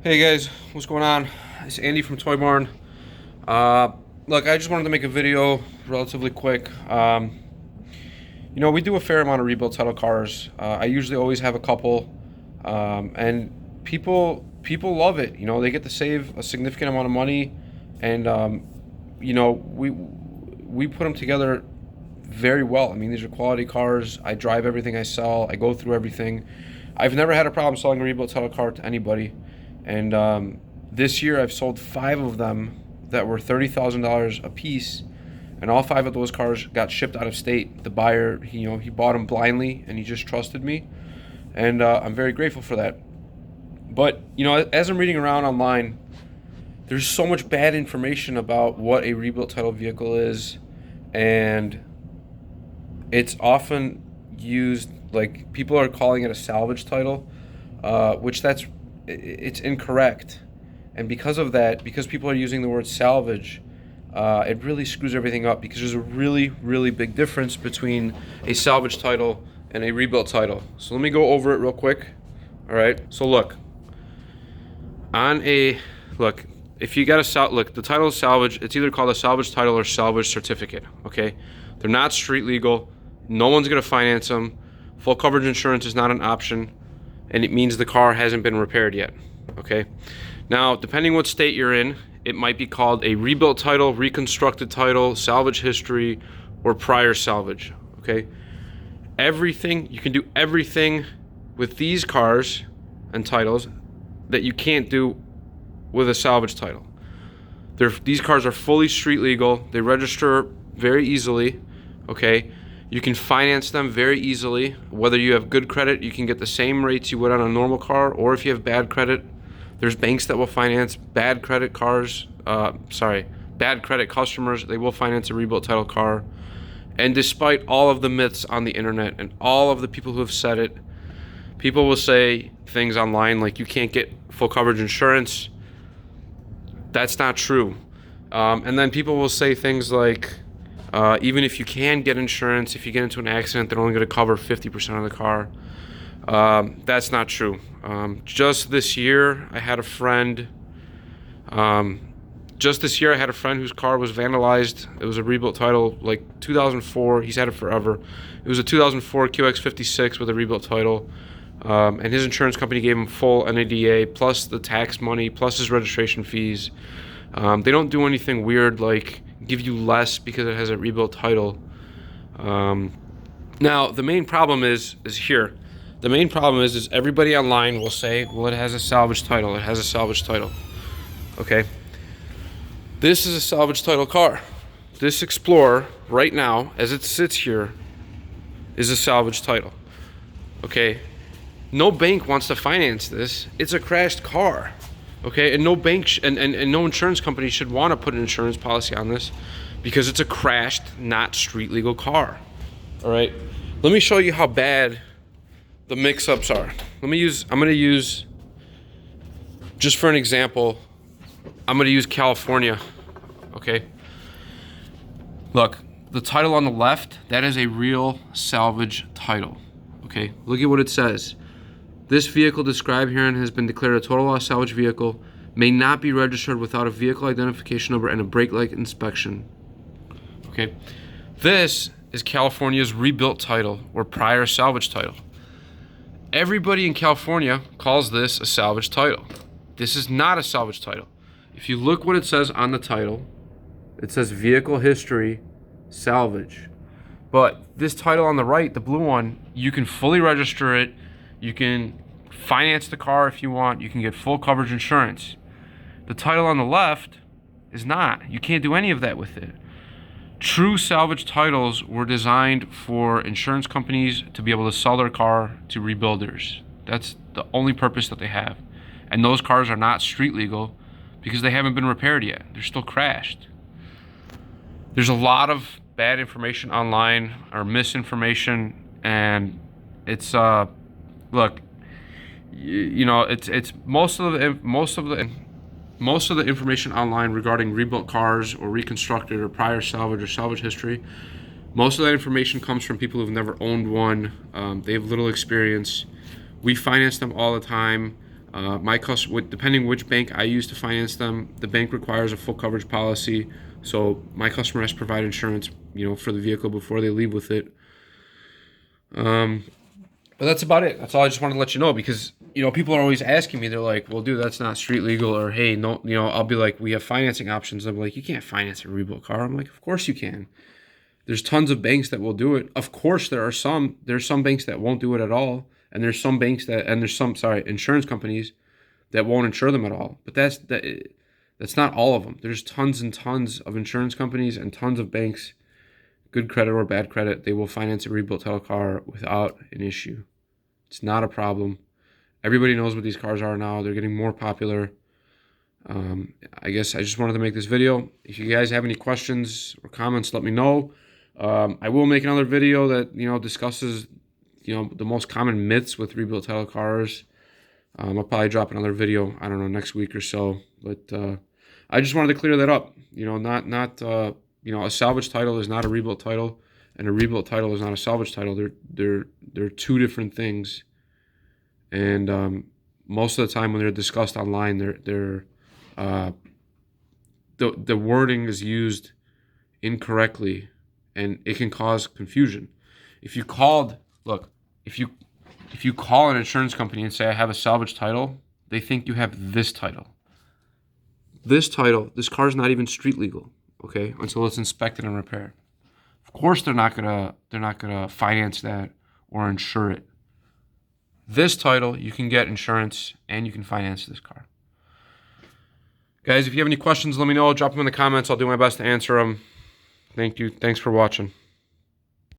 Hey guys, what's going on? It's Andy from Toy Barn. Look, I just wanted to make a video relatively quick. We do a fair amount of rebuilt title cars. I usually always have a couple, and people love it. They get to save a significant amount of money, and we put them together very well. I mean, these are quality cars. I drive everything I sell. I go through everything. I've never had a problem selling a rebuilt title car to anybody. And this year I've sold 5 of them that were $30,000 a piece, and all 5 of those cars got shipped out of state. The buyer, he bought them blindly, and he just trusted me, and I'm very grateful for that. But as I'm reading around online, there's so much bad information about what a rebuilt title vehicle is, and it's often used like people are calling it a salvage title, which it's incorrect. And because of that, because people are using the word salvage, it really screws everything up, because there's a really, really big difference between a salvage title and a rebuilt title. So let me go over it real quick. All right. So look, if you got the title is salvage, it's either called a salvage title or salvage certificate. Okay. They're not street legal. No one's going to finance them. Full coverage insurance is not an option, and it means the car hasn't been repaired yet. Okay. Now, depending what state you're in, it might be called a rebuilt title, reconstructed title, salvage history, or prior salvage. Okay. You can do everything with these cars and titles that you can't do with a salvage title. These cars are fully street legal. They register very easily. Okay. You can finance them very easily. Whether you have good credit, you can get the same rates you would on a normal car, or if you have bad credit, there's banks that will finance bad credit customers. They will finance a rebuilt title car. And despite all of the myths on the internet and all of the people who have said it, people will say things online like you can't get full coverage insurance. That's not true. And then people will say things like, even if you can get insurance, if you get into an accident, they're only going to cover 50% of the car. That's not true. Just this year, I had a friend whose car was vandalized. It was a rebuilt title, like 2004. He's had it forever. It was a 2004 QX56 with a rebuilt title. And his insurance company gave him full NADA, plus the tax money, plus his registration fees. They don't do anything weird like give you less because it has a rebuilt title. Now, the main problem is here. The main problem is everybody online will say, well, it has a salvage title. It has a salvage title. Okay. This is a salvage title car. This Explorer right now, as it sits here, is a salvage title. Okay. No bank wants to finance this. It's a crashed car. Okay. And no bank and no insurance company should want to put an insurance policy on this, because it's a crashed, not street legal car. All right. Let me show you how bad the mix-ups are. I'm going to use, just for an example, I'm going to use California. Okay. Look, the title on the left, that is a real salvage title. Okay. Look at what it says. This vehicle described herein has been declared a total loss salvage vehicle, may not be registered without a vehicle identification number and a brake light inspection. Okay. This is California's rebuilt title or prior salvage title. Everybody in California calls this a salvage title. This is not a salvage title. If you look what it says on the title, it says vehicle history salvage. But this title on the right, the blue one, you can fully register it. You can finance the car if you want. You can get full coverage insurance. The title on the left is not. You can't do any of that with it. True salvage titles were designed for insurance companies to be able to sell their car to rebuilders. That's the only purpose that they have. And those cars are not street legal because they haven't been repaired yet. They're still crashed. There's a lot of bad information online or misinformation, and it's look, it's most of the information online regarding rebuilt cars or reconstructed or prior salvage or salvage history, most of that information comes from people who've never owned one. They have little experience. We finance them all the time. My customer, depending which bank I use to finance them, the bank requires a full coverage policy. So my customer has to provide insurance, for the vehicle before they leave with it. But that's about it. That's all I just wanted to let you know, because people are always asking me. They're like, "Well, dude, that's not street legal," or "Hey, no," I'll be like, "We have financing options." I'm like, "You can't finance a rebuilt car." I'm like, "Of course you can." There's tons of banks that will do it. Of course, there's some banks that won't do it at all, and there's some insurance companies that won't insure them at all. But that's not all of them. There's tons and tons of insurance companies and tons of banks, good credit or bad credit, they will finance a rebuilt title car without an issue. It's not a problem. Everybody knows what these cars are now. They're getting more popular. I guess I just wanted to make this video. If you guys have any questions or comments, let me know. I will make another video that discusses the most common myths with rebuilt title cars. I'll probably drop another video, I don't know, next week or so. But I just wanted to clear that up. A salvage title is not a rebuilt title, and a rebuilt title is not a salvage title. They're two different things. And most of the time when they're discussed online, the wording is used incorrectly, and it can cause confusion. If you call an insurance company and say, "I have a salvage title," they think you have this title. This car's not even street legal, okay, until it's inspected and repaired. Of course, they're not gonna finance that or insure it. This title, you can get insurance and you can finance this car. Guys, if you have any questions, let me know. Drop them in the comments. I'll do my best to answer them. Thank you. Thanks for watching.